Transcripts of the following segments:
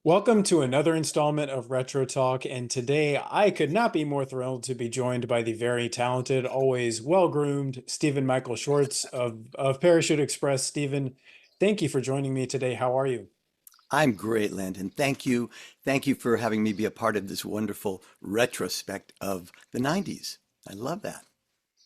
Welcome to another installment of Retro Talk, and today I could not be more thrilled to be joined by the very talented, always well-groomed Stephen Michael Schwartz of Parachute Express. Stephen, thank you for joining me today. How are you? I'm great, Landon. Thank you. Thank you for having me be a part of this wonderful retrospect of the 90s. I love that.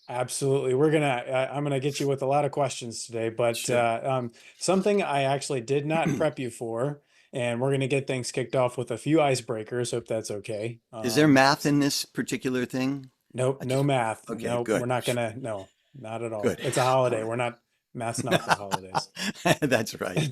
Absolutely. I'm gonna get you with a lot of questions today, but Sure. something I actually did not prep you for, and we're gonna get things kicked off with a few icebreakers. Hope that's okay. Is there math in this particular thing? Nope, I no just, math. okay, Nope, we're good. not gonna, no, not at all. Good. It's a All holiday. right. We're not, math's not for holidays. That's right.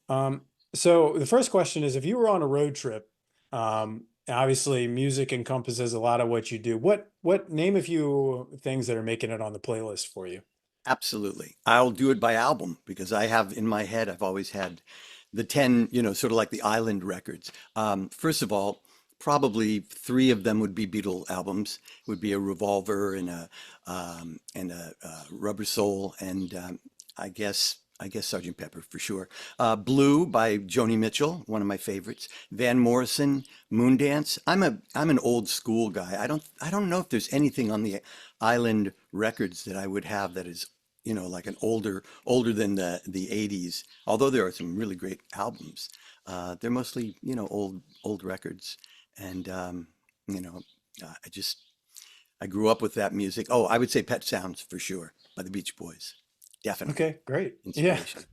Um, so the first question is if you were on a road trip, obviously music encompasses a lot of what you do. What name a few things that are making it on the playlist for you? Absolutely. I'll do it by album because I have in my head, I've always had the 10, sort of like the island records. First of all, probably three of them would be Beatle albums. It would be a Revolver and a Rubber Soul and I guess Sergeant Pepper for sure. Blue by Joni Mitchell, one of my favorites. Van Morrison, Moondance. I'm an old school guy. I don't know if there's anything on the island records that I would have that is like an older than the 80s. Although there are some really great albums, they're mostly old records. And you know, I grew up with that music. Oh, I would say Pet Sounds for sure by the Beach Boys, definitely Okay, great. Yeah. inspiration.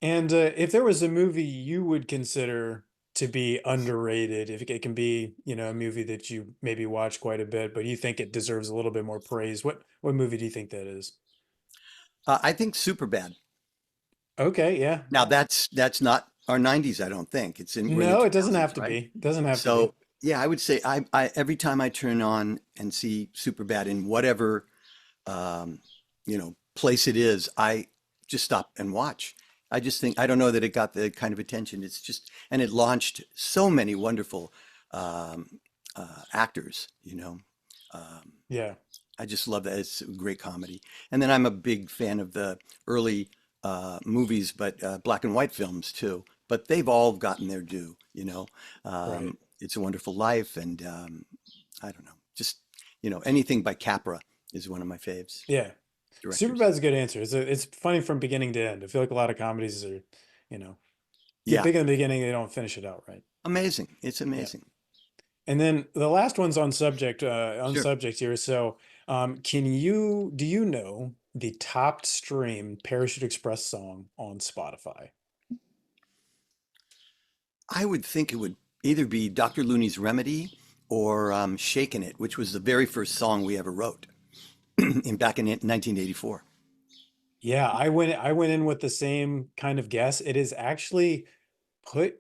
And if there was a movie you would consider to be underrated, if it can be, a movie that you maybe watch quite a bit, but you think it deserves a little bit more praise, what movie do you think that is? I think Superbad. Okay, yeah. Now that's not our 90s, I don't think. We're in the No, it doesn't 2000s, have to right? be. It doesn't have to be. So yeah, I would say I every time I turn on and see Superbad in whatever place it is, I just stop and watch. I just think I don't know that it got the kind of attention. It's just and it launched so many wonderful actors. Um, Yeah. I just love that. It's a great comedy. And then I'm a big fan of the early movies, but black and white films too. But they've all gotten their due. Right. It's a Wonderful Life, and I don't know, just anything by Capra is one of my faves Yeah. directors. Superbad's a good answer. It's funny from beginning to end. I feel like a lot of comedies are, you know, get Yeah, big in the beginning, they don't finish it out right. amazing. It's Yeah. amazing. And then the last one's on Sure. subject here. So, do you know the top stream Parachute Express song on Spotify? I would think it would either be Dr. Looney's Remedy or Shakin' It, which was the very first song we ever wrote back in 1984. Yeah, I went in with the same kind of guess. It is actually put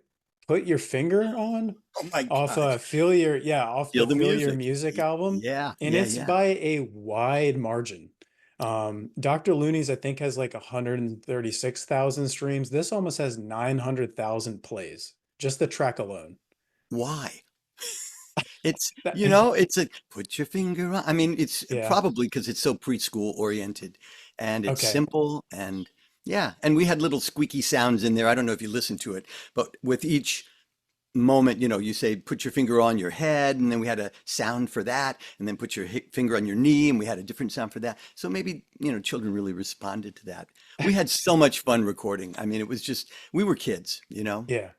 put your finger on Oh my off gosh. off Feel the the Feel Your music. Music album, Yeah, and yeah, it's yeah. by a wide margin. Dr. Looney's I think has like 136,000 streams. This almost has 900,000 plays, just the track alone. Why? It's, That- it's a put your finger on. I mean, it's yeah. probably because it's so preschool oriented and it's Okay. simple and yeah. And we had little squeaky sounds in there. I don't know if you listened to it, but with each moment, you say put your finger on your head and then we had a sound for that and then put your finger on your knee and we had a different sound for that. So maybe, children really responded to that. We had so much fun recording. I mean, it was just, we were kids, Yeah.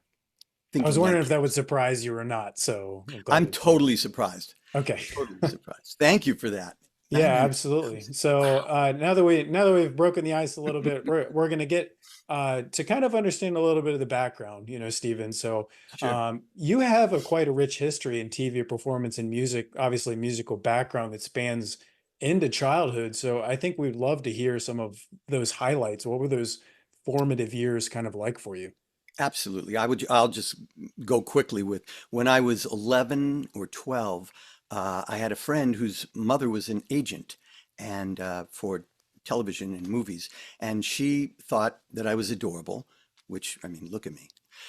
I was thinking like wondering if that would kids. surprise you or not, so I'm glad I'm it did. totally surprised. Okay. Totally surprised. Thank you for that. Yeah, 900,000. absolutely. So Wow. now that we've broken the ice a little bit, we're gonna get to kind of understand a little bit of the background, Stephen. So Sure. you have a quite a rich history in TV performance and music, obviously musical background that spans into childhood. So I think we'd love to hear some of those highlights. What were those formative years kind of like for you? Absolutely. I'll just go quickly with when I was 11 or 12, I had a friend whose mother was an agent and for television and movies, and she thought that I was adorable, which I mean, look at me.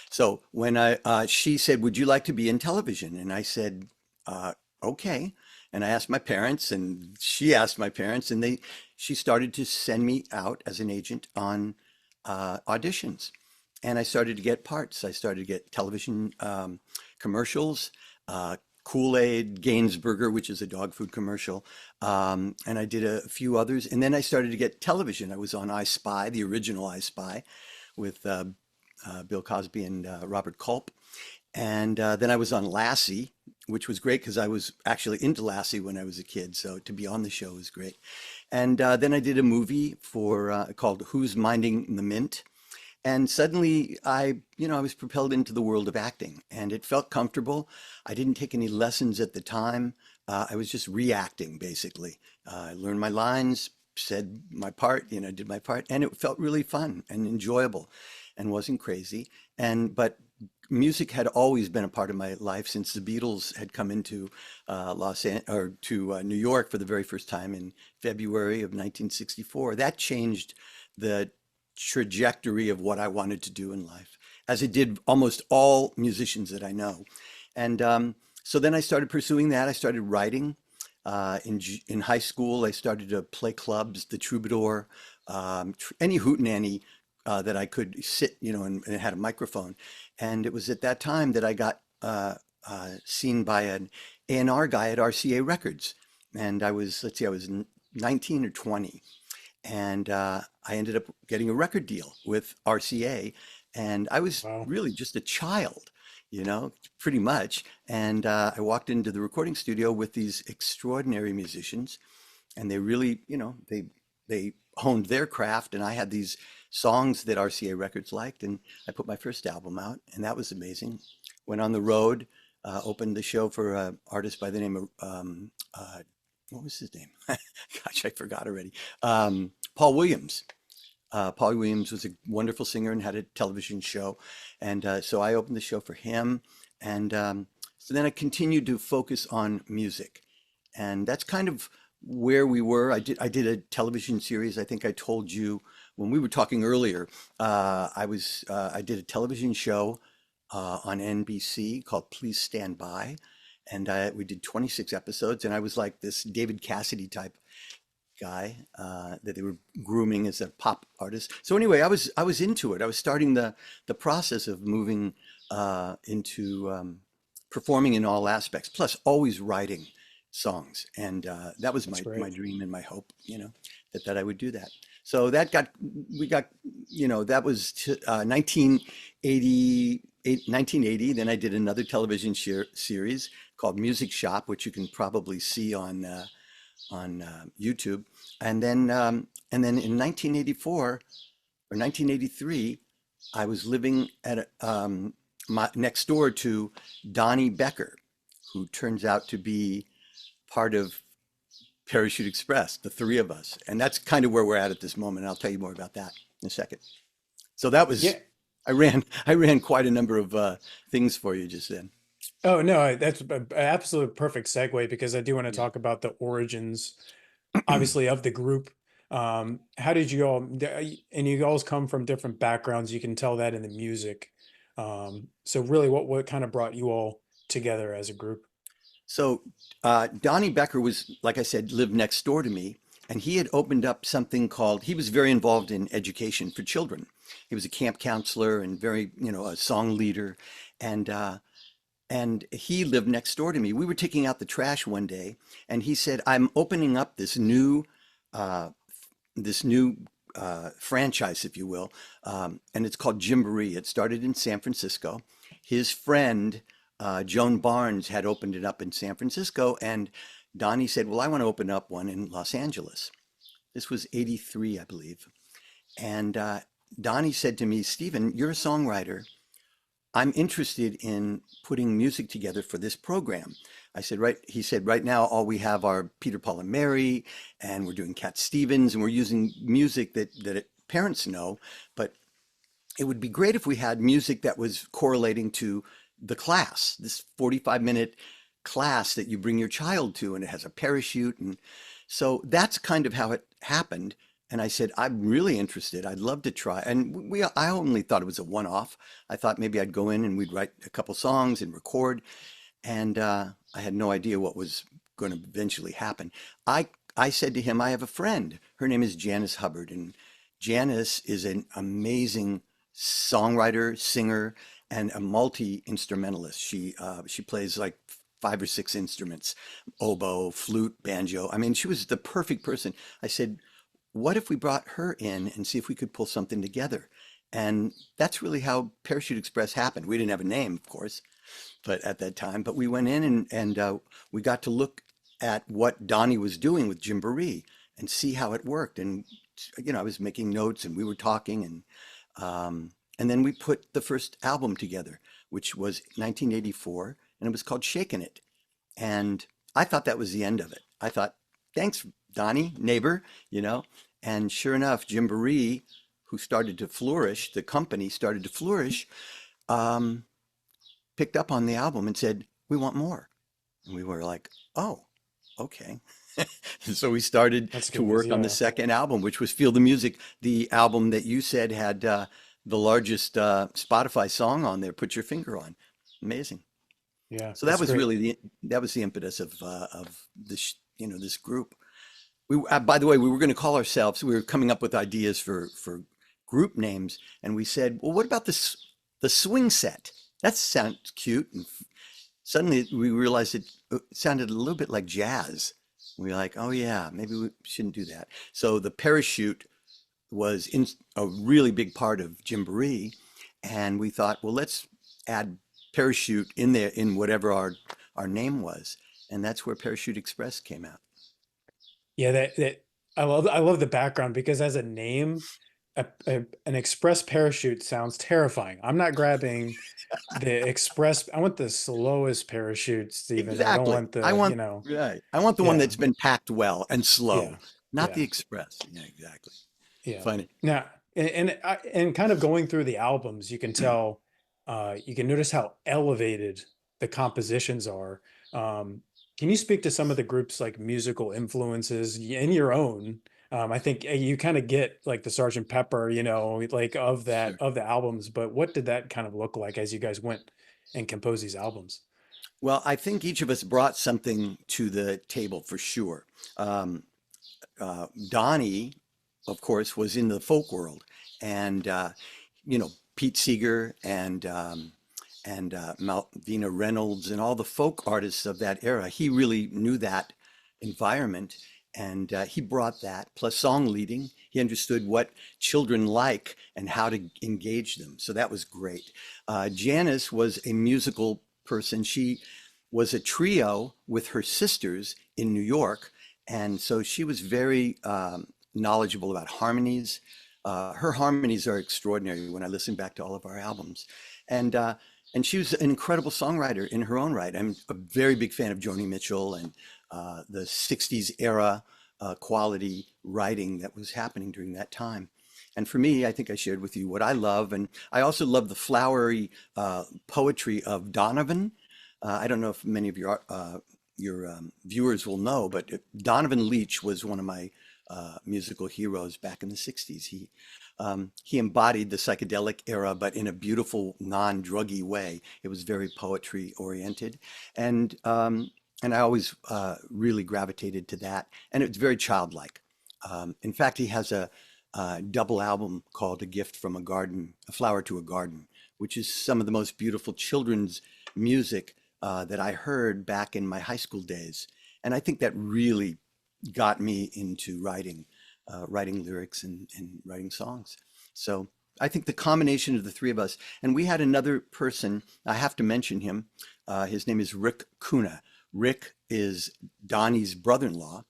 So when she said, "Would you like to be in television?" and I said, uh, "Okay." And I asked my parents, and she asked my parents, and she started to send me out as an agent on auditions. and I started to get parts. I started to get television commercials, uh, Kool-Aid, Gainsburger, which is a dog food commercial, and I did a few others. And then I started to get television. I was on I Spy, the original I Spy, with Bill Cosby and Robert Culp. And then I was on Lassie, which was great because I was actually into Lassie when I was a kid. So to be on the show was great. And then I did a movie for called Who's Minding the Mint? And suddenly I was propelled into the world of acting and it felt comfortable. I didn't take any lessons at the time. I was just reacting basically. I learned my lines, said my part, did my part, and it felt really fun and enjoyable and wasn't crazy. But music had always been a part of my life since the Beatles had come into New York for the very first time in February of 1964. That changed the trajectory of what I wanted to do in life, as it did almost all musicians that I know. And so then I started pursuing that. I started writing. In high school, I started to play clubs, the Troubadour, any hootenanny that I could sit, and it had a microphone. And it was at that time that I got seen by an A&R guy at RCA Records. And I was, let's see, I was 19 or 20. And I ended up getting a record deal with RCA. And I was Wow. really just a child, pretty much. And I walked into the recording studio with these extraordinary musicians, and they really, they honed their craft. And I had these songs that RCA Records liked, and I put my first album out, and that was amazing. Went on the road, opened the show for an artist by the name of what was his name? Gosh, I forgot already. Paul Williams. Paul Williams was a wonderful singer and had a television show. And so I opened the show for him. And so then I continued to focus on music. And that's kind of where we were. I did a television series. I think I told you when we were talking earlier. I did a television show on NBC called Please Stand By. And we did 26 episodes. And I was like this David Cassidy type guy that they were grooming as a pop artist. So anyway, I was into it. I was starting the process of moving into performing in all aspects, plus always writing songs. And that was That's my great. dream and my hope, that I would do that. So we got, that was 1980. Then I did another television series called Music Shop, which you can probably see on YouTube. And then in 1984 or 1983, I was living at next door to Donnie Becker, who turns out to be part of Parachute Express, the three of us. And that's kind of where we're at this moment. I'll tell you more about that in a second. So that was, Yeah. I ran quite a number of things for you just then. Oh no, that's an absolute perfect segue because I do want to Yeah. talk about the origins, obviously, of the group. How did you all, and you all come from different backgrounds. You can tell that in the music. So really, what kind of brought you all together as a group? So Donnie Becker was, like I said, lived next door to me, and he had opened up something called. He was very involved in education for children. He was a camp counselor and very, a song leader, and he lived next door to me. We were taking out the trash one day, and he said, "I'm opening up uh, this new franchise, if you will, and it's called Gymboree. It started in San Francisco. His friend Joan Barnes had opened it up in San Francisco, and Donnie said, "Well, I want to open up one in Los Angeles." This was '83, I believe. And Donnie said to me, "Stephen, you're a songwriter. I'm interested in putting music together for this program." I said, right. He said, "Right now, all we have are Peter, Paul, and Mary, and we're doing Cat Stevens, and we're using music that parents know. But it would be great if we had music that was correlating to the class, this 45-minute class that you bring your child to, and it has a parachute." And so that's kind of how it happened. And I said, "I'm really interested. I'd love to try." And I only thought it was a one-off. I thought maybe I'd go in and we'd write a couple songs and record. And I had no idea what was going to eventually happen. I said to him, "I have a friend. Her name is Janice Hubbard, and Janice is an amazing songwriter, singer, and a multi-instrumentalist. She plays like 5 or 6 instruments, oboe, flute, banjo. I mean, she was the perfect person. I said, what if we brought her in and see if we could pull something together? And that's really how Parachute Express happened. We didn't have a name, of course, but at that time, but we went in and we got to look at what Donnie was doing with Gymboree and see how it worked. And I was making notes and we were talking and then we put the first album together, which was 1984, and it was called Shakin' It. And I thought that was the end of it. I thought, thanks, Donnie, neighbor, you know. And sure enough, Gymboree, who started to flourish, the company started to flourish, um, picked up on the album and said, we want more. And we were like, oh, okay. And so we started That's to good news. work on the Yeah. second album, which was Feel the Music, the album that you said had the largest Spotify song on there, Put Your Finger On. Amazing. Yeah. So that That's was great. really that was the impetus of this, this group. By the way, we were going to call ourselves, we were coming up with ideas for group names, and we said, well, what about the swing set? That sounds cute. And suddenly we realized it sounded a little bit like jazz. We were like, oh yeah, maybe we shouldn't do that. So the parachute was a really big part of Gymboree, and we thought, well, let's add parachute in there in whatever our name was, and that's where Parachute Express came out. Yeah, that I love the background because as a name, an express parachute sounds terrifying. I'm not grabbing the express. I want the slowest parachute, Stephen. I don't Exactly. want the, you know, I want the one yeah, that's been packed well and yeah, slow, not yeah. the Express. Yeah, exactly. Yeah. Funny. Now, and kind of going through the albums, you can tell, you can notice how elevated the compositions are. Um, can you speak to some of the group's like musical influences and your own? I think you kind of get like the Sergeant Pepper, like Sure. of the albums, but what did that kind of look like as you guys went and composed these albums? Well, I think each of us brought something to the table for sure. Um, Donnie, of course, was in the folk world, and Pete Seeger and Malvina Reynolds and all the folk artists of that era. He really knew that environment, and he brought that plus song leading. He understood what children like and how to engage them, so that was great. Janice was a musical person. She was a trio with her sisters in New York, and so she was very knowledgeable about harmonies. Her harmonies are extraordinary when I listen back to all of our albums. And and she was an incredible songwriter in her own right. I'm a very big fan of Joni Mitchell and the 60s era quality writing that was happening during that time. And for me, I think I shared with you what I love. And I also love the flowery poetry of Donovan. I don't know if many of your viewers will know, but Donovan Leitch was one of my musical heroes back in the 60s. He embodied the psychedelic era, but in a beautiful, non-druggy way. It was very poetry oriented. And, and I always really gravitated to that. And it's very childlike. In fact, he has a double album called A Gift from a Garden, A Flower to a Garden, which is some of the most beautiful children's music that I heard back in my high school days. And I think that really got me into writing lyrics and writing songs. So I think the combination of the three of us, and we had another person, I have to mention him. His name is Rick Kuna. Rick is Donnie's brother-in-law.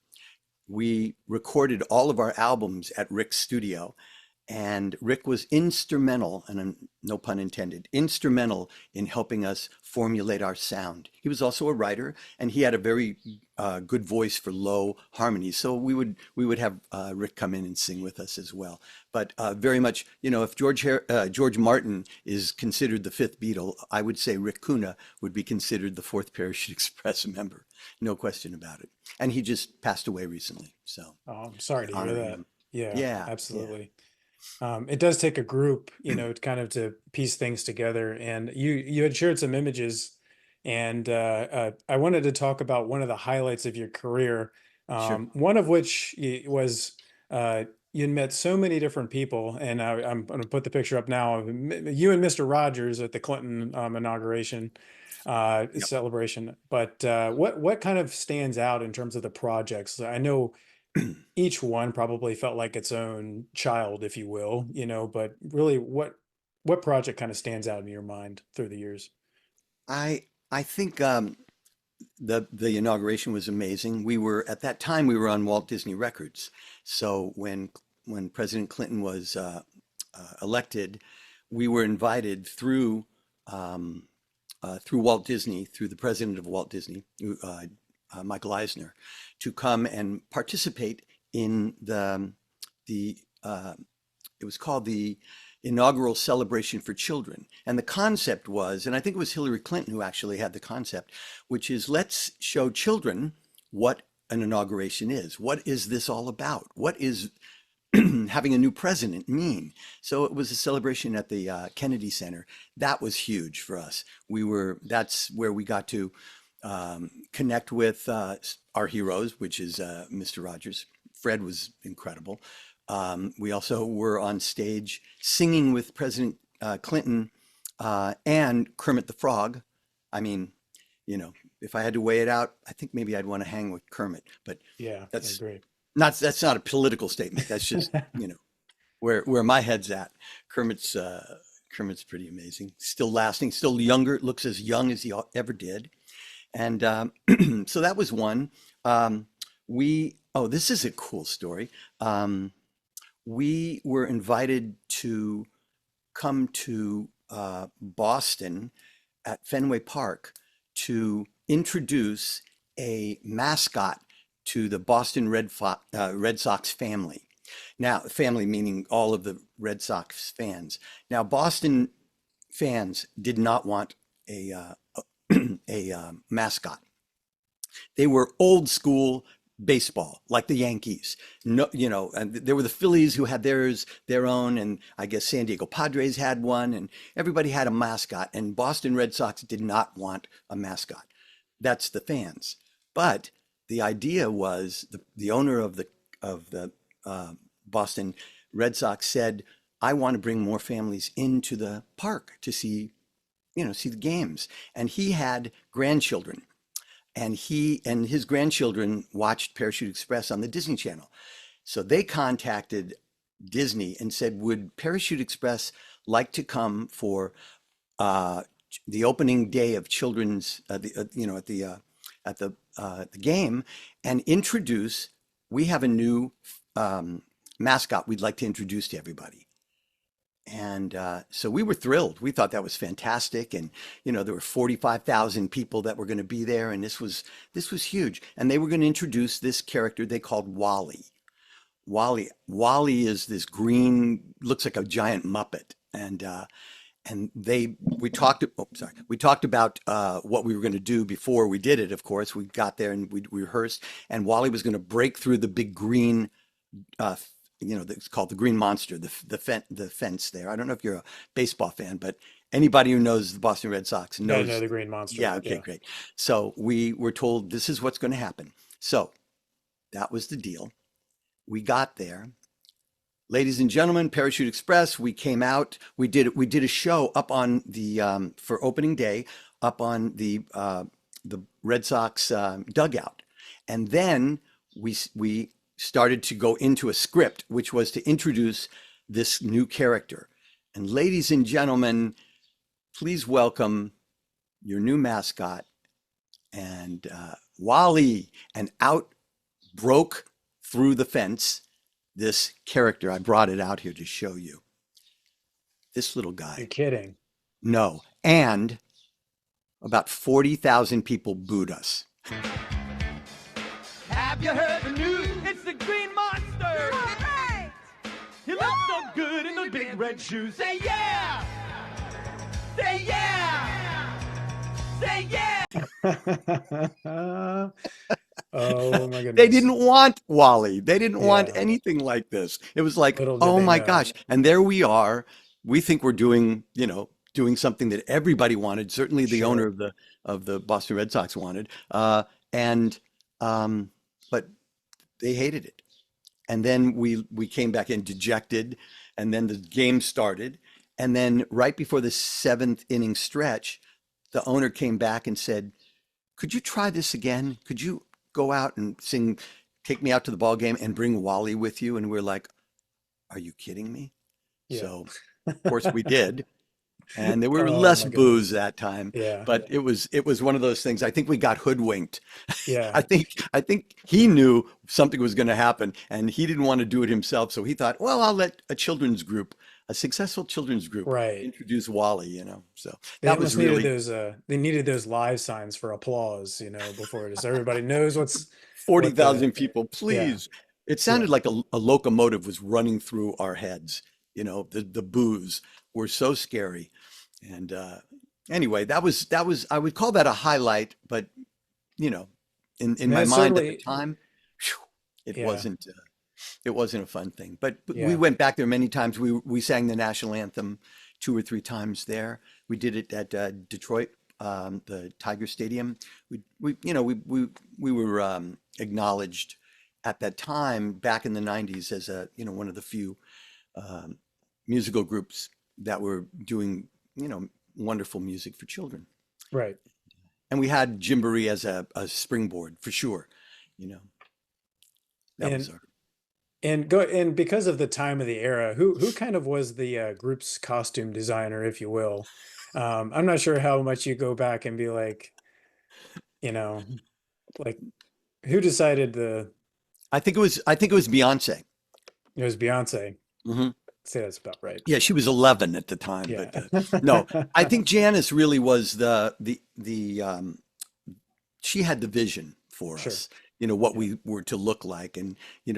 We recorded all of our albums at Rick's studio, and Rick was instrumental, and no pun intended, instrumental in helping us formulate our sound. He was also a writer, and he had a very good voice for low harmonies. So we would have Rick come in and sing with us as well. But very much, if George Martin is considered the fifth Beatle, I would say Rick Kuna would be considered the fourth Parachute Express member. No question about it. And he just passed away recently, so Oh, I'm sorry to hear honoring that. him. Yeah, Yeah, yeah, absolutely. It does take a group, kind of to piece things together. And you had shared some images, and I wanted to talk about one of the highlights of your career. sure. One of which was you'd met so many different people, and I'm going to put the picture up now of you and Mr. Rogers at the Clinton inauguration Yep. celebration. But what kind of stands out in terms of the projects? I know each one probably felt like its own child, if you will, but really, what project kind of stands out in your mind through the years? I think the inauguration was amazing. We were at that time we were on Walt Disney Records. So when President Clinton was elected, we were invited through Walt Disney, through the president of Walt Disney, Michael Eisner, to come and participate in the it was called the inaugural celebration for children. And the concept was, and I think it was Hillary Clinton who actually had the concept, which is let's show children what an inauguration is. What is this all about? What is having a new president mean? So it was a celebration at the Kennedy Center. That was huge for us. That's where we got to connect with our heroes, which is Mr. Rogers. Fred was incredible. We also were on stage singing with President Clinton and Kermit the Frog. I mean, if I had to weigh it out, I think maybe I'd want to hang with Kermit, but Yeah, I that's agree. that's not a political statement. That's just, where my head's at. Kermit's Kermit's pretty amazing. Still lasting, still younger, looks as young as he ever did. And so that was one. This is a cool story. We were invited to come to Boston at Fenway Park to introduce a mascot to the Boston Red Sox family. Now, family meaning all of the Red Sox fans. Now, Boston fans did not want a mascot. They were old school baseball, like the Yankees. No, and there were the Phillies who had their own, and I guess San Diego Padres had one, and everybody had a mascot. And Boston Red Sox did not want a mascot. That's the fans. But the idea was the owner of the Boston Red Sox said, "I want to bring more families into the park to see the games." And he had grandchildren, and he and his grandchildren watched Parachute Express on the Disney Channel. So they contacted Disney and said, "Would Parachute Express like to come for uh, the opening day of children's, at the game, and introduce? We have a new mascot we'd like to introduce to everybody." And so we were thrilled. We thought that was fantastic, and there were 45,000 people that were going to be there, and this was huge. And they were going to introduce this character they called Wally. Wally is this green, looks like a giant Muppet, and we talked about what we were going to do before we did it. Of course, we got there and we rehearsed, and Wally was going to break through the big green uh, it's called the Green Monster, the fence there. I don't know if you're a baseball fan, but anybody who knows the Boston Red Sox Yeah, I know knows. the Green Monster. Yeah, okay, Yeah. great. So we were told this is what's going to happen. So that was the deal. We got there. Ladies and gentlemen, Parachute Express, we came out. We did a show up on the for opening day up on the Red Sox dugout, and then we started to go into a script, which was to introduce this new character. And ladies and gentlemen, please welcome your new mascot and Wally. And out broke through the fence this character. I brought it out here to show you. This little You're guy. kidding. No. And about 40,000 people booed us. Have you heard the news? It's the Green Monster! Alright! He looks so good in those big red shoes. Say yeah! Say yeah! Say yeah! Oh my They goodness. didn't want Wally. They didn't want Yeah. anything like this. It was like, Little did oh they my know. gosh. And there we are. We think we're doing something that everybody wanted. Certainly the owner Sure. of the Boston Red Sox wanted. And but they hated it. and then we came back in dejected, and then the game started, and then right before the seventh inning stretch, the owner came back and said, "Could you try this again? Could you go out and sing, take me out to the ball game and bring Wally with you?" And we're like, "Are you kidding me?" Yeah. So, of course, we did. And there were Oh less my booze goodness. that time, Yeah. but it was one of those things. I think we got hoodwinked. Yeah. I think he knew something was going to happen, and he didn't want to do it himself. So he thought, well, I'll let a successful children's group, Right. introduce Wally. So They that was almost needed really those they needed those live signs for applause, before just everybody knows forty what the thousand people, yeah. please. It Yeah. sounded like a locomotive was running through our heads. The boos were so scary. And anyway, that was I would call that a highlight, but you know, in I mean, my it's mind at the certainly time, phew, it yeah. wasn't it wasn't a fun thing. But we Yeah. went back there many times. We sang the national anthem two or three times there. We did it at Detroit, the Tiger Stadium. We were acknowledged at that time back in the 90s as one of the few um, musical groups that were doing, wonderful music for children. Right. And we had Gymboree as a springboard for sure. You know, that was And our. and because of the time of the era, who kind of was the group's costume designer, if you will? I'm not sure how much you go back and be like, you know, like who decided the I think it was Beyonce. it was Beyonce. Hmm. Say that's about right. Yeah, she was 11 at the time, Yeah. but no, I think Janice really was the she had the vision for Sure. us, what Yeah. we were to look like. And,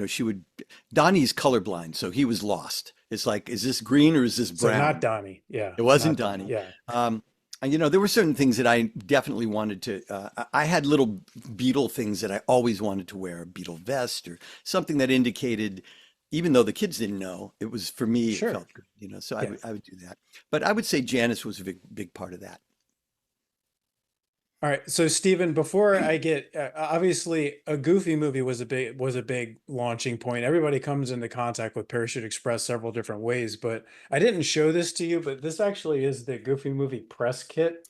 she would, Donnie's colorblind, so he was lost. It's like, is this green or is this So not brown? Donnie. Yeah. It wasn't Not Donnie. Donnie. Yeah. And, there were certain things that I definitely wanted to, I had little Beatle things that I always wanted to wear, a Beatle vest or something that indicated, even though the kids didn't know, it was for me, it Sure. felt good, so I Yeah. would, I would do that. But I would say Janice was a big, big part of that. All right, so Stephen, before I get obviously a Goofy movie was a big launching point. Everybody comes into contact with Parachute Express several different ways, but I didn't show this to you, but this actually is the Goofy movie press kit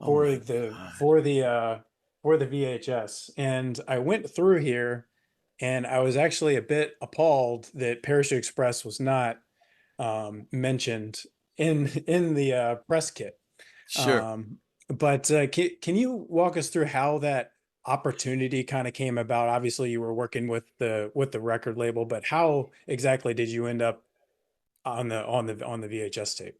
Oh for my the God. for the for the VHS. And I went through here and I was actually a bit appalled that Parachute Express was not mentioned in the press kit. Sure. Um, but can you walk us through how that opportunity kind of came about? Obviously, you were working with the record label, but how exactly did you end up on the VHS tape?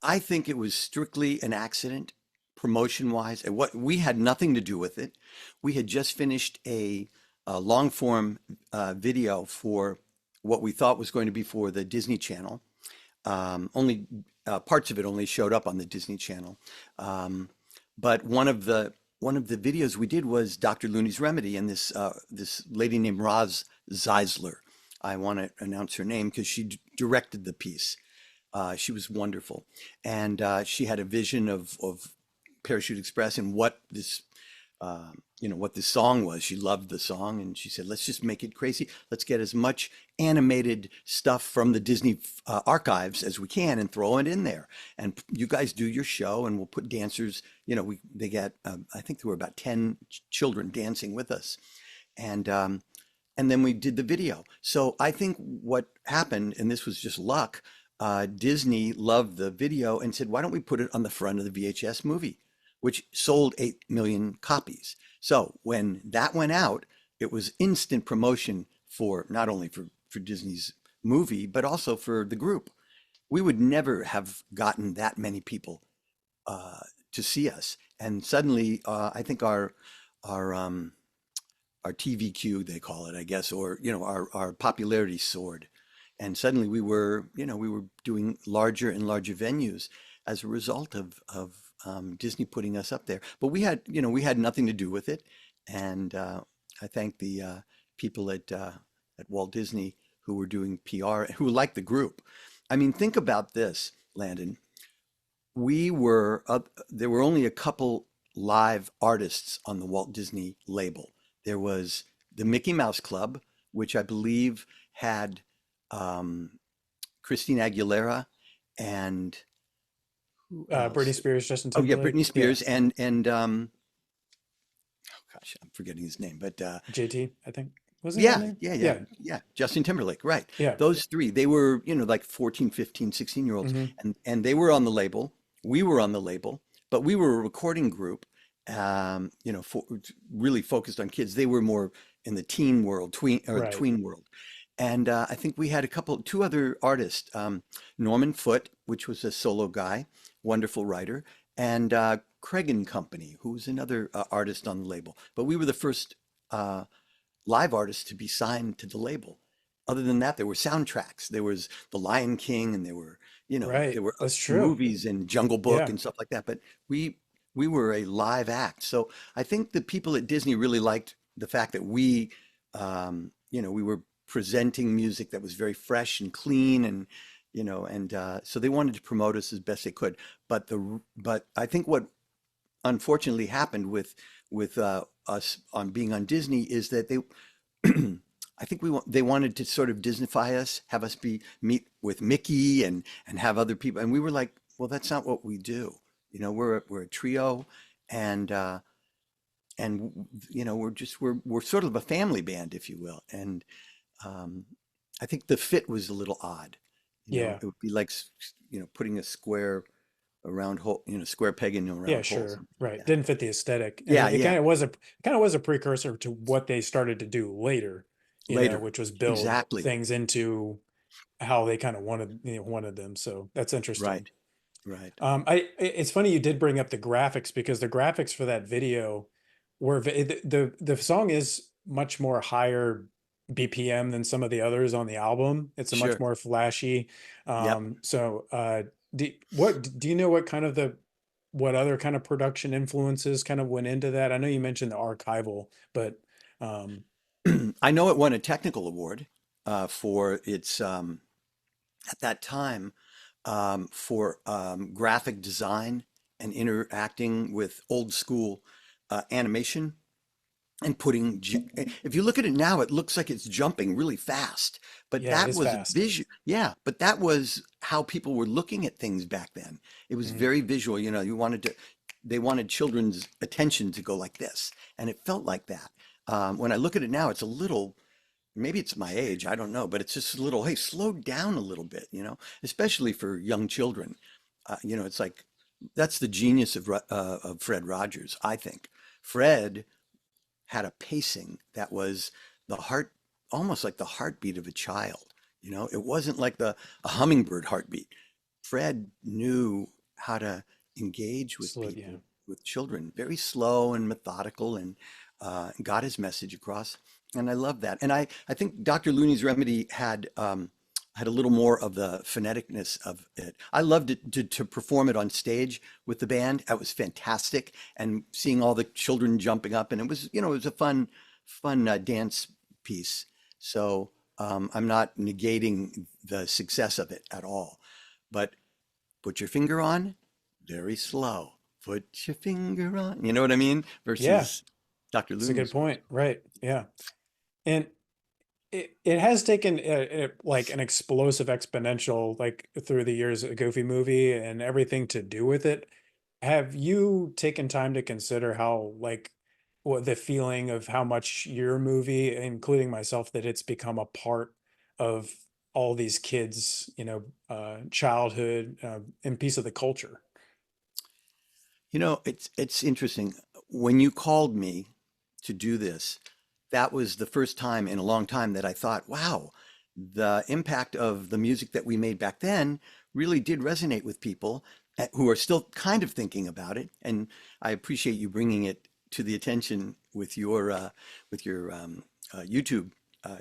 I think it was strictly an accident, promotion wise. And what we had nothing to do with it. We had just finished a long form video for what we thought was going to be for the Disney Channel. Only parts of it only showed up on the Disney Channel. Um, but one of the videos we did was Dr. Looney's Remedy, and this lady named Roz Zeisler. I want to announce her name because she directed the piece. She was wonderful, and she had a vision of Parachute Express and what this song was. She loved the song, and she said, "Let's just make it crazy. Let's get as much animated stuff from the Disney archives as we can and throw it in there. And you guys do your show, and we'll put dancers. They got I think there were about 10 children dancing with us, and then we did the video. So I think what happened, and this was just luck, Disney loved the video and said, why don't we put it on the front of the VHS movie, which sold 8 million copies. So when that went out, it was instant promotion for not only for Disney's movie, but also for the group. We would never have gotten that many people uh, to see us. And suddenly, I think our our TVQ, they call it, I guess, or our popularity soared, and suddenly we were doing larger and larger venues as a result of Disney putting us up there. But we had nothing to do with it, and I thank the people at Walt Disney who were doing PR, who liked the group. I mean, think about this, Landon. There were only a couple live artists on the Walt Disney label. There was the Mickey Mouse Club, which I believe had um, Christina Aguilera and who Britney else? Spears, Justin Oh yeah, Timberlake. Britney Yeah. Spears and oh gosh, I'm forgetting his name, but JT, I think. Wasn't he on yeah, there? yeah, yeah, Yeah. yeah. Justin Timberlake, right. Yeah. Those three, they were, like 14, 15, 16-year-olds, Hmm. and they were on the label. We were on the label, but we were a recording group, really focused on kids. They were more in the teen world, Right. tween world. And I think we had two other artists, Norman Foote, which was a solo guy, wonderful writer, and Craig and Company, who was another artist on the label. But we were the first uh, live artists to be signed to the label. Other than that, there were soundtracks. There was The Lion King, and there Right. were That's true. movies and Jungle Book Yeah. and stuff like that. But we were a live act. So I think the people at Disney really liked the fact that we were presenting music that was very fresh and clean, and so they wanted to promote us as best they could. But I think what unfortunately happened with us on being on Disney is that they I think they wanted to sort of Disneyfy us, have us meet with Mickey and have other people, and we were like, well, that's not what we do. We're a trio, and we're sort of a family band, if you will. And um, I think the fit was a little odd. Yeah. It would be like putting a square peg in a Yeah, round hole. sure. Something like Right. that. Didn't fit the aesthetic. And Yeah, it yeah. kind of was a precursor to what they started to do later, Later, which was build exactly. things into how they kind of wanted them. So that's interesting. Right, right. It's funny you did bring up the graphics because the graphics for that video were the song is much more higher BPM than some of the others on the album. It's a much Sure. more flashy. Yep. So do you know what other kind of production influences kind of went into that? I know you mentioned the archival, but um, I know it won a technical award for its at that time for graphic design and interacting with old school animation and if you look at it now, it looks like it's jumping really fast, but yeah, it that is was fast. visual. Yeah, but that was how people were looking at things back then. It was Mhm. very visual. They wanted children's attention to go like this, and it felt like that. When I look at it now, it's a little, maybe it's my age, I don't know, but it's just a little, hey, slow down a little bit, especially for young children. It's like that's the genius of Fred Rogers, I think. Fred had a pacing that was the heart, almost like the heartbeat of a child. It wasn't like a hummingbird heartbeat. Fred knew how to engage with Slow, yeah. people, with children, very slow and methodical, and got his message across. And I love that. And I think Dr. Looney's Remedy had a little more of the phoneticness of it. I loved it to perform it on stage with the band. That was fantastic, and seeing all the children jumping up, and it was a fun dance piece. So I'm not negating the success of it at all, but put your finger on, very slow. Put your finger on. You know what I mean? Yeah, Versus Dr. it's a good Looney's. point. Right. Yeah. And it has taken like an explosive exponential like through the years a Goofy movie and everything to do with it. Have you taken time to consider how like what the feeling of how much your movie, including myself, that it's become a part of all these kids, childhood and piece of the culture? It's interesting. When you called me to do this, that was the first time in a long time that I thought, wow, the impact of the music that we made back then really did resonate with people who are still kind of thinking about it. And I appreciate you bringing it to the attention with your YouTube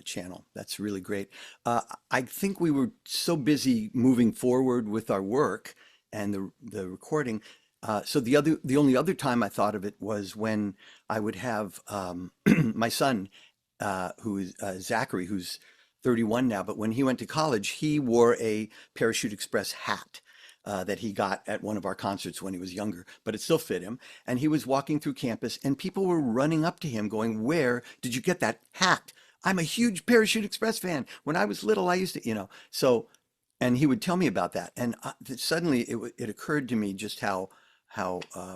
channel. That's really great. I think we were so busy moving forward with our work and the recording. So the only other time I thought of it was when I would have my son, who is Zachary, who's 31 now. But when he went to college, he wore a Parachute Express hat that he got at one of our concerts when he was younger, but it still fit him. And he was walking through campus, and people were running up to him, going, "Where did you get that hat?" I'm a huge Parachute Express fan. When I was little, I used to, so, and he would tell me about that. And suddenly it occurred to me just how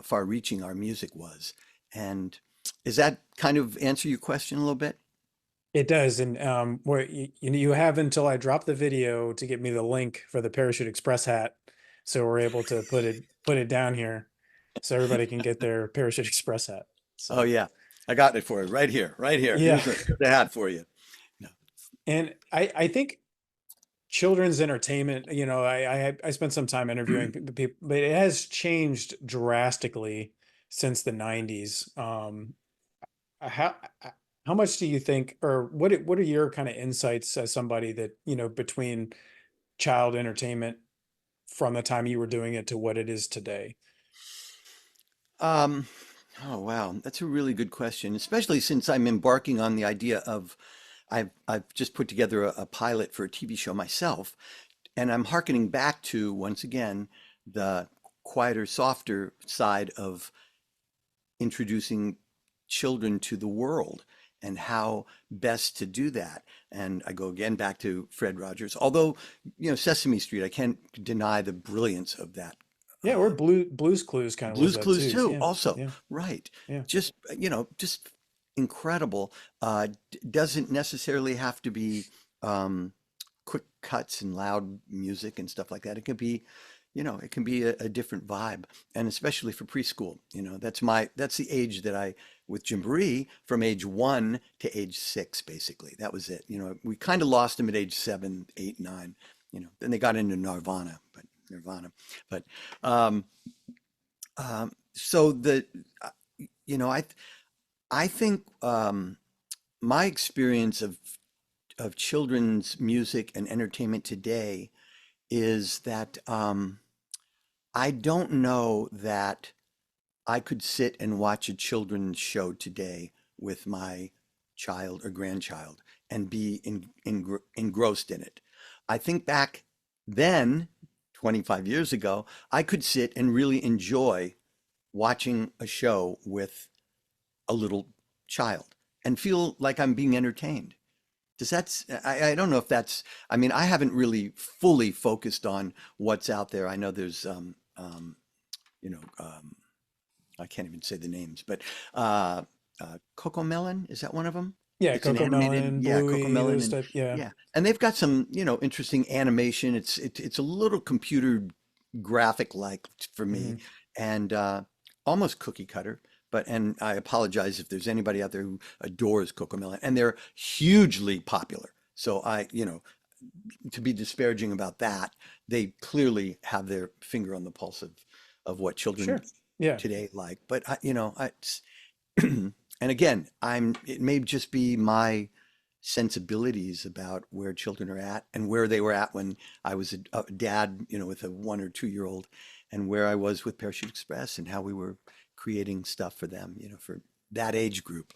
far reaching our music was. And is that kind of answer your question a little bit? It does, and where you have until I drop the video to get me the link for the Parachute Express hat, so we're able to put it down here, so everybody can get their Parachute Express hat. Oh So yeah, I got it for you right here, right here. yeah, Here's the hat for you. No. and I think children's entertainment, I spent some time interviewing people, but it has changed drastically since the 90s. How how much do you think, or what are your kind of insights as somebody that, between child entertainment from the time you were doing it to what it is today? Um, oh wow, that's a really good question, especially since I'm embarking on the idea of I've just put together a pilot for a TV show myself, and I'm hearkening back to once again the quieter, softer side of introducing children to the world and how best to do that. And I go again back to Fred Rogers, although, Sesame Street, I can't deny the brilliance of that. Yeah, or Blues Clues kind of was Blue's that Clues too. too, Yeah, also, yeah, right. yeah. Just incredible. Doesn't necessarily have to be quick cuts and loud music and stuff like that. It can be a different vibe, and especially for preschool. That's the age that with Jamboree, from age 1 to age 6, basically. That was it. We kind of lost them at age 7, 8, 9. Then they got into Nirvana, but um, so uh, you know, I I think my experience of children's music and entertainment today is that I don't know that I could sit and watch a children's show today with my child or grandchild and be engrossed in it. I think back then, 25 years ago, I could sit and really enjoy watching a show with a little child and feel like I'm being entertained. I don't know if that's, I mean, I haven't really fully focused on what's out there. I know there's, you know, I can't even say the names, but Coco Melon, is that one of them? Yeah, It's an Coco animated, Melon, yeah, Coco Bluey, Melon, those and type. Yeah, yeah, and they've got some, interesting animation. It's a little computer graphic like for me, hmm and almost cookie cutter. And I apologize if there's anybody out there who adores Coco Melon, and they're hugely popular. So to be disparaging about that, they clearly have their finger on the pulse of what children sure. Yeah. today like. But and again, it may just be my sensibilities about where children are at and where they were at when I was a dad, with a 1 or 2 year old, and where I was with Parachute Express and how we were creating stuff for them, for that age group.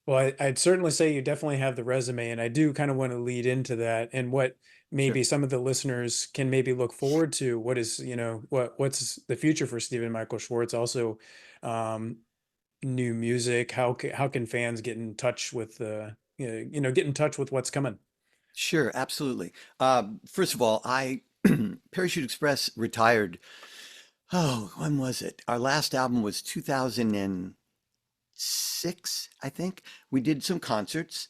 Well, I'd certainly say you definitely have the resume, and I do kind of want to lead into that and what Sure. maybe some of the listeners can maybe look forward to. What is, what's the future for Stephen Michael Schwartz? Also, um, new music. How can fans get in touch with get in touch with what's coming? Sure, absolutely. First of all, I Parachute Express retired. Oh, when was it? Our last album was 2006, I think. We did some concerts,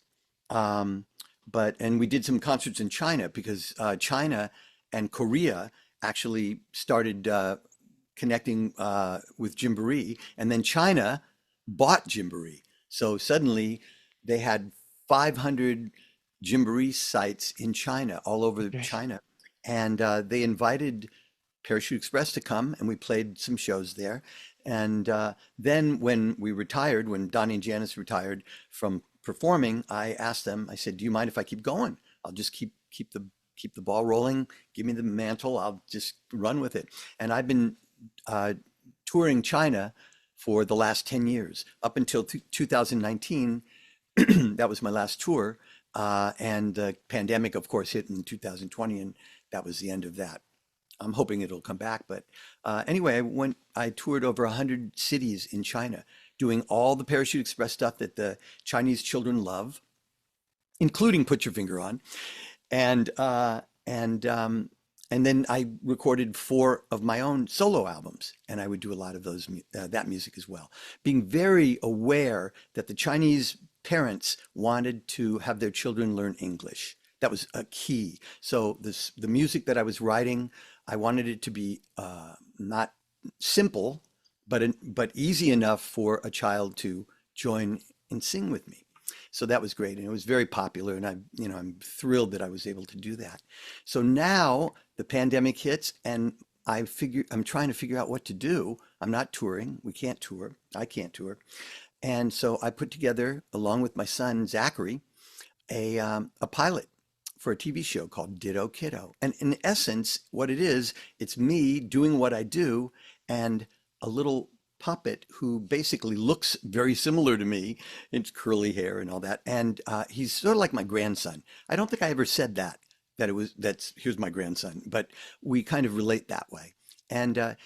um, and we did some concerts in China because China and Korea actually started connecting with Gymboree, and then China bought Gymboree. So suddenly they had 500 Gymboree sites in China, all over Okay. China, and they invited Parachute Express to come, and we played some shows there. And then when we retired, when Donnie and Janice retired from performing, I asked them. I said, "Do you mind if I keep going? I'll just keep the ball rolling. Give me the mantle. I'll just run with it." And I've been uh, touring China for the last 10 years, up until 2019. That was my last tour. And the pandemic, of course, hit in 2020, and that was the end of that. I'm hoping it'll come back. But anyway, I toured over 100 cities in China, doing all the Parachute Express stuff that the Chinese children love. including Put Your Finger On. And and and then I recorded 4 of my own solo albums, and I would do a lot of that music as well. Being very aware that the Chinese parents wanted to have their children learn English. That was a key. So the music that I was writing, I wanted it to be not simple, but easy enough for a child to join and sing with me. So that was great, and it was very popular, and I'm thrilled that I was able to do that. So now the pandemic hits, and I'm trying to figure out what to do. I'm not touring. We can't tour. I can't tour. And so I put together, along with my son Zachary, a pilot for a TV show called Ditto Kiddo. And in essence, what it is, it's me doing what I do, and a little puppet who basically looks very similar to me. It's curly hair and all that. And he's sort of like my grandson. I don't think I ever said that's here's my grandson, but we kind of relate that way. And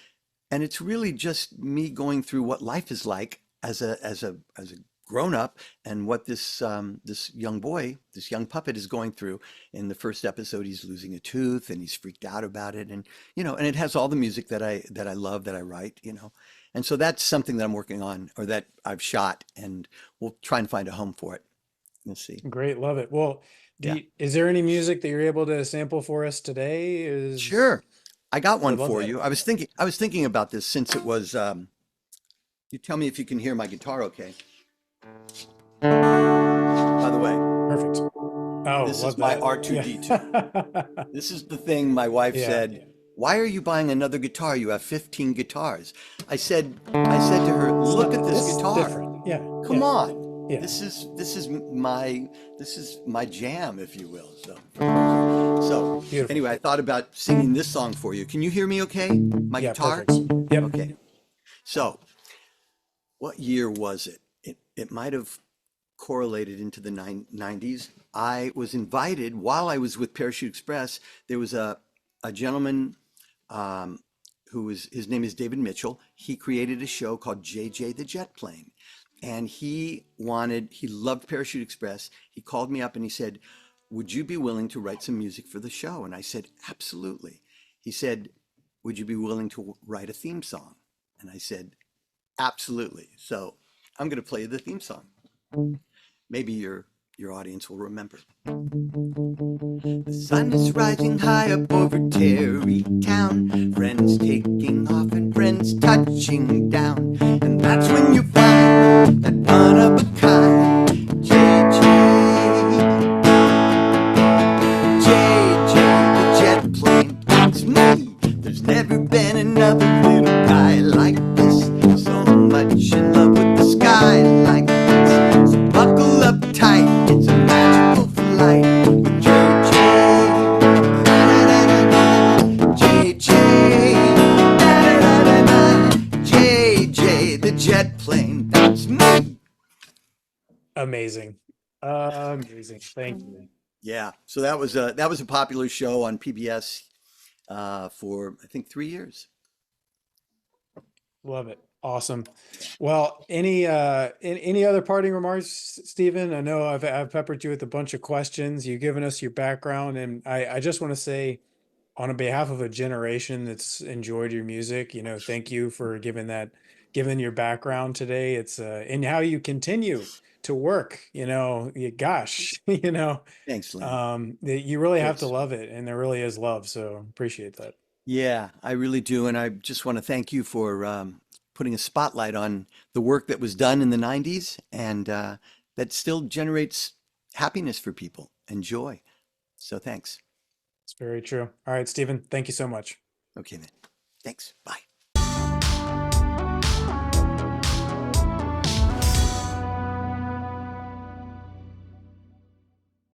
it's really just me going through what life is like as a grown up, and what this young boy, this young puppet, is going through. In the first episode, he's losing a tooth and he's freaked out about it, and and it has all the music that I love, that I write. And so that's something that I'm working on, or that I've shot, and we'll try and find a home for it. We'll see. Great, love it. Well, Yeah, is there any music that you're able to sample for us today? sure. I got one Would love for that. you. I was thinking about this, since it was. You tell me if you can hear my guitar, okay? By the way, Perfect. Oh, this love is my that. R2D2. This is the thing my wife Yeah. said, "Why are you buying another guitar? You have 15 guitars." I said to her, It's "Look not, at this this is guitar. different. Yeah. Come Yeah. on. Yeah. This is my jam, if you will." So Beautiful. anyway, I thought about singing this song for you. Can you hear me okay? My Yeah, guitar? perfect. Yep. Okay. So, what year was it? It might have correlated into the 90s. I was invited while I was with Parachute Express. There was a gentleman, his name is David Mitchell. He created a show called JJ the Jet Plane. And he loved Parachute Express. He called me up and he said, "Would you be willing to write some music for the show?" And I said, "Absolutely." He said, "Would you be willing to write a theme song?" And I said, "Absolutely." So I'm going to play you the theme song. Maybe your audience will remember. The sun is rising high up over Terrytown. Friends taking off and friends touching down. And that's when you find that one of a kind JJ. JJ, the jet plane, that's me. There's never been another little guy like this. So much in love with the sky like this. So buckle up tight, it's a magical flight with JJ. JJ, JJ, the jet plane, that's me. Amazing. Amazing. Thank you. Yeah, so that was a popular show on PBS for I think 3 years. Love it. Awesome. Well, any other parting remarks, Stephen? I know I've peppered you with a bunch of questions. You've given us your background, and I just want to say, on behalf of a generation that's enjoyed your music, thank you for giving your background today. It's and how you continue to work, gosh, Thanks, Lynn. you really have to Cheers. love it, and there really is love. So appreciate that. Yeah, I really do, and I just want to thank you for putting a spotlight on the work that was done in the 90s, and that still generates happiness for people and joy. So thanks. It's very true. All right, Stephen, thank you so much. Okay, then. Thanks. Bye.